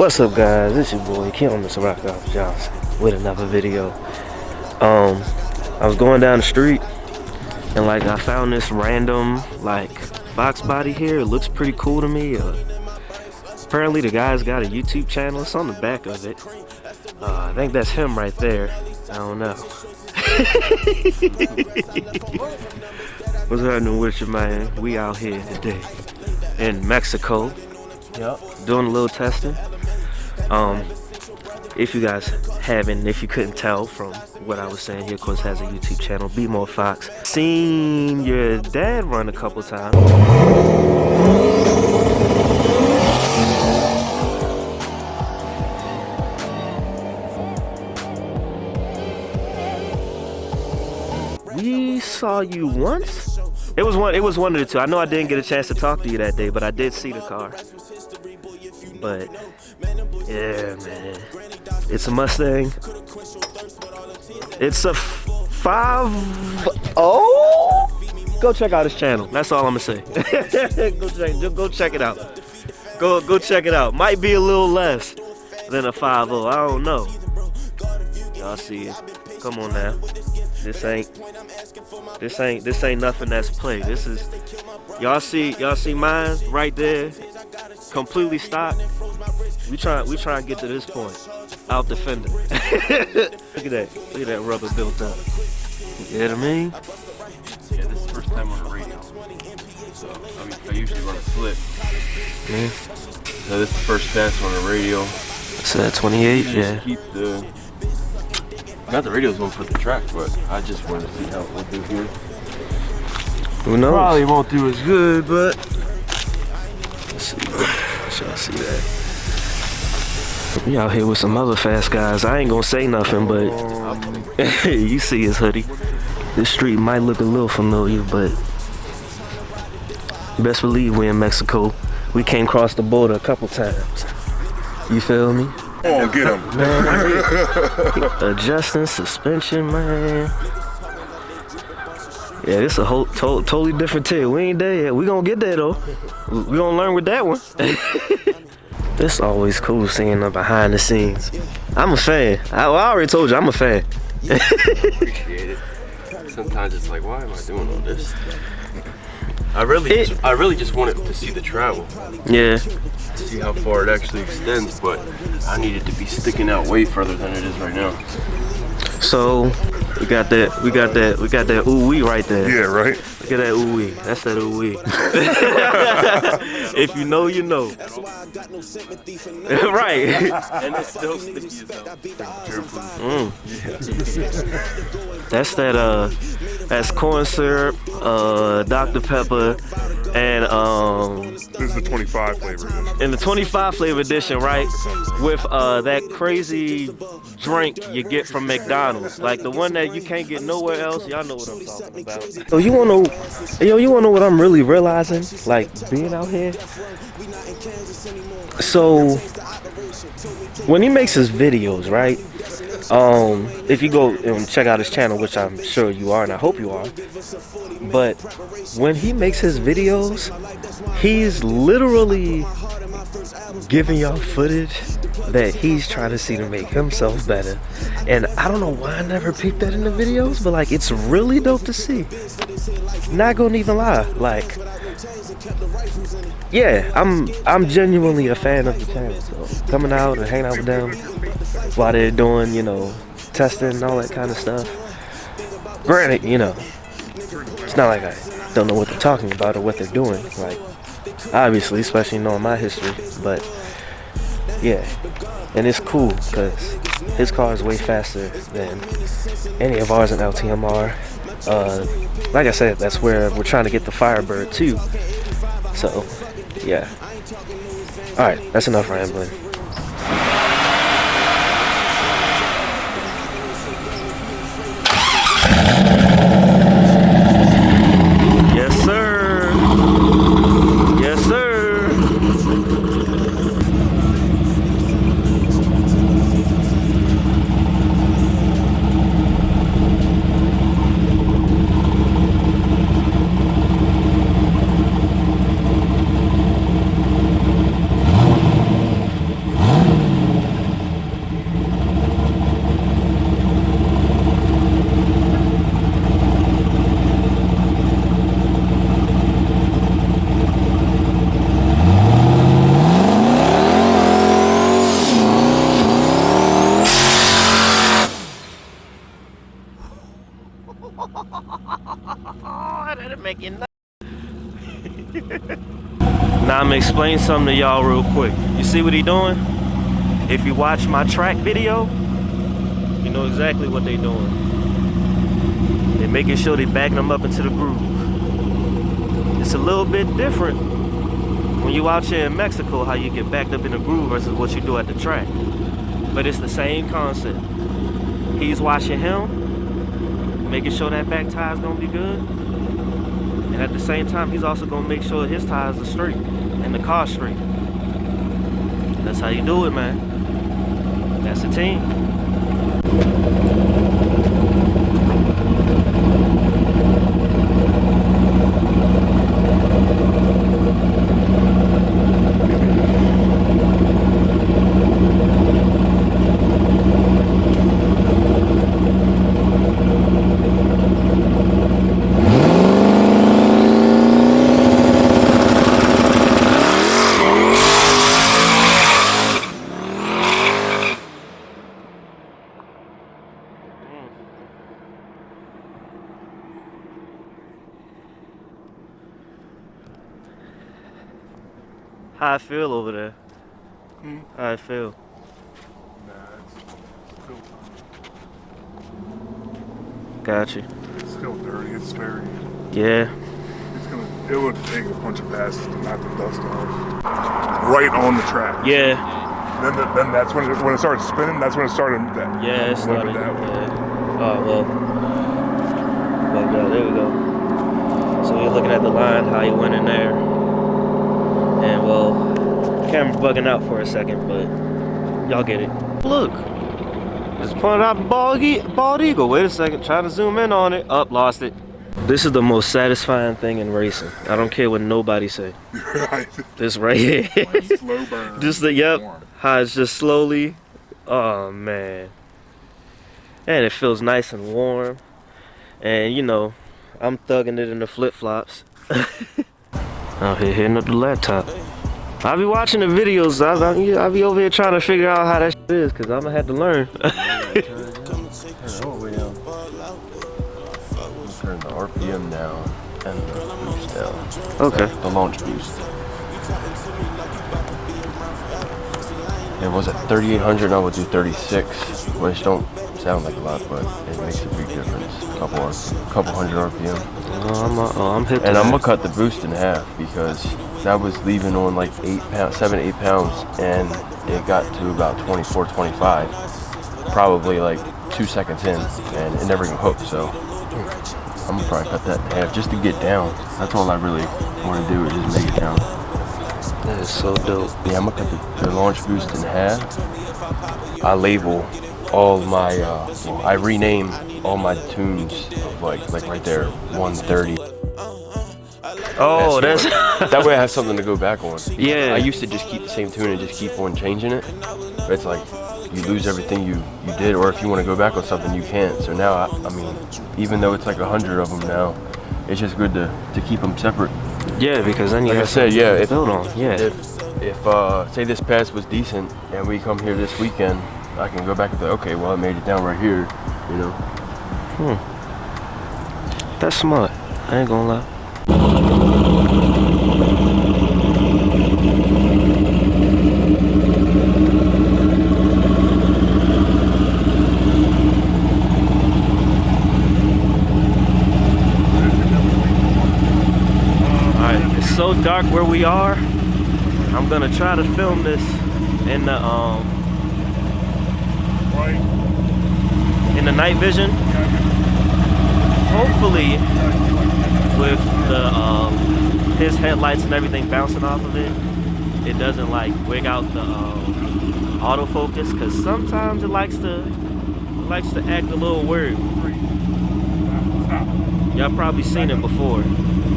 What's up, guys? It's your boy Mr. Johnson with another video. I was going down the street and I found this random Foxbody here. It looks pretty cool to me. Apparently the guy's got a YouTube channel. It's on the back of it. I think that's him right there. I don't know. What's happening with you, man? We out here today in Mexico. Yep. Doing a little testing. If you guys haven't, if you couldn't tell from what I was saying, he of course has a YouTube channel, Be More Fox. Seen your dad run a couple times. We saw you once. It was one of the two. I know I didn't get a chance to talk to you that day, but I did see the car. But yeah, man, it's a Mustang. It's a 5.0. Go check out his channel. That's all I'm gonna say. Go check it out. Go check it out. Might be a little less than a 5.0. I don't know. Y'all see it. Come on now. This ain't nothing that's played. This is y'all see mine right there, completely stopped. We try and get to this point. Out the fender. Look at that rubber built up. You know what I mean? Yeah, this is the first time on the radio. So I usually run a flip. So this is the first test on the radio. It's at 28, yeah. Keep not the radio's one for the track, but I just wanted to see how it would do here. Who knows? Probably won't do as good, but let's see. Y'all see that? We out here with some other fast guys. I ain't gonna say nothing, but you see his hoodie. This street might look a little familiar, but best believe we're in Mexico. We came across the border a couple times. You feel me? Oh, get him. Man, adjusting suspension, man. Yeah, this a whole totally different tier. We ain't there yet. We gonna get there though. We gonna learn with that one. It's always cool seeing the behind the scenes. I'm a fan. I already told you I'm a fan. Appreciate it. Sometimes it's like, why am I doing all this? I really just wanted to see the travel. Yeah. See how far it actually extends, but I need it to be sticking out way further than it is right now. So we got that ooh-wee right there. Yeah, right. Look at that ooh-wee. That's that ooh-wee. If you know, you know. Right. And it's still sticky as hell. That's corn syrup, Dr. Pepper, and This is the 25 flavor edition. in the 25 flavor edition, right? With that crazy drink you get from McDonald's, like the one that you can't get nowhere else. Y'all know what I'm talking about. So you wanna know what I'm really realizing, like being out here? So when he makes his videos, right? If you go and check out his channel, which I'm sure you are and I hope you are, but when he makes his videos, he's literally giving y'all footage that he's trying to see to make himself better. And I don't know why I never peeped that in the videos, but it's really dope to see. Not gonna even lie, yeah, I'm genuinely a fan of the channel. So coming out and hanging out with them while they're doing, testing and all that kind of stuff. Granted, it's not like I don't know what they're talking about or what they're doing. Obviously, especially knowing my history, but yeah, and it's cool because his car is way faster than any of ours in LTMR. Like I said, that's where we're trying to get the Firebird too. So, yeah. All right, that's enough rambling. Yes, sir. Yes, sir. That'll make you nuts. Now I'm gonna explain something to y'all real quick. You see what he doing? If you watch my track video, you know exactly what they doing. They're making sure they backing them up into the groove. It's a little bit different when you out here in Mexico, how you get backed up in the groove versus what you do at the track. But it's the same concept. He's watching him, making sure that back tire is gonna be good. And at the same time, he's also gonna make sure his tires are straight and the car's straight. That's how you do it, man. That's a team. How I feel over there? How I feel? Nah, it's still, Got you. it's still dirty. It's very. Yeah. It would take a bunch of passes to knock the dust off. Right on the track. Yeah. Then that's when it started spinning. That's when it started. Yeah, it started. That way. Yeah. Oh well. Well, yeah, there we go. So you're looking at the line, how he went in there, and well, camera bugging out for a second, but y'all get it. Look, just pointed out the bald eagle. Wait a second, trying to zoom in on it. Up, lost it. This is the most satisfying thing in racing. I don't care what nobody say. Right. This right here. Slow burn. Just the how it's just slowly. Oh man. And it feels nice and warm. And you know, I'm thugging it in the flip-flops. Out here hitting up the laptop. I'll be watching the videos. I'll be over here trying to figure out how that shit is, cause I'm gonna have to learn. Turn the RPM down and the boost down. Okay. The launch boost. It was at 3800, now we'll do 36, which don't sound like a lot, but it makes a big difference. Couple hundred RPM. I'm hitting. And I'm gonna cut the boost in half because that was leaving on like 7, 8 pounds, and it got to about 24, 25, probably like 2 seconds in, and it never even hooked. So I'm gonna probably cut that in half just to get down. That's all I really want to do, is just make it down. That is so dope. Yeah, I'm gonna cut the launch boost in half. I label all my, I rename all my tunes of like right there, 130. Oh, that's that way I have something to go back on. Yeah. I used to just keep the same tune and just keep on changing it, but it's like you lose everything you did, or if you want to go back on something, you can't. So now, I mean, even though it's like 100 of them now, it's just good to keep them separate. Yeah, because then you like I said, yeah, if build on. Yeah. If say this pass was decent and we come here this weekend, I can go back and say, okay, well I made it down right here, you know. That's smart. I ain't gonna lie. It's so dark where we are. I'm gonna try to film this in the night vision. Hopefully, with the his headlights and everything bouncing off of it, it doesn't like wig out the autofocus, because sometimes it likes to act a little weird. Y'all probably seen it before.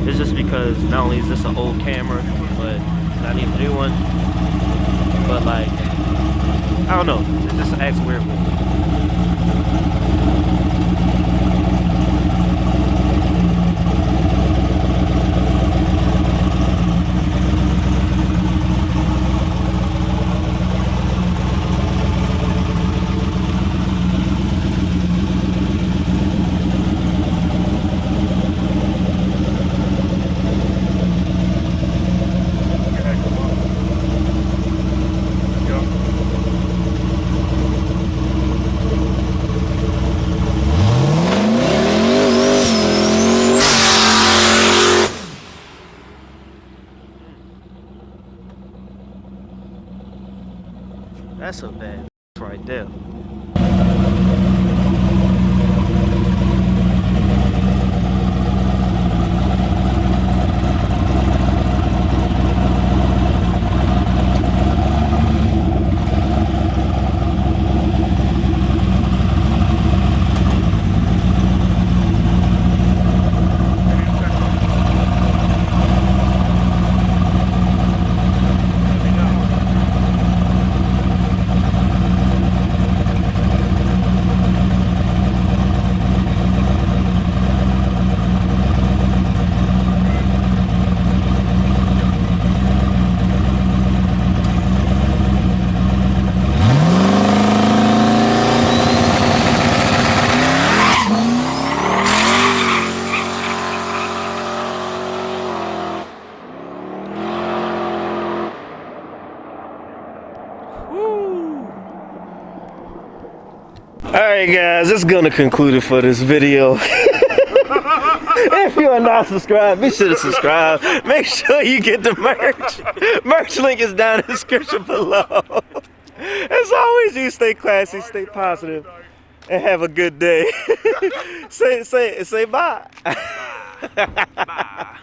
It's just because not only is this an old camera, but not even a new one, but like, I don't know, it just acts weird with me. That's a bad right there. Alright guys, that's gonna conclude it for this video. If you are not subscribed, be sure to subscribe. Make sure you get the merch. Merch link is down in the description below. As always, you stay classy, stay positive, and have a good day. say bye. Bye.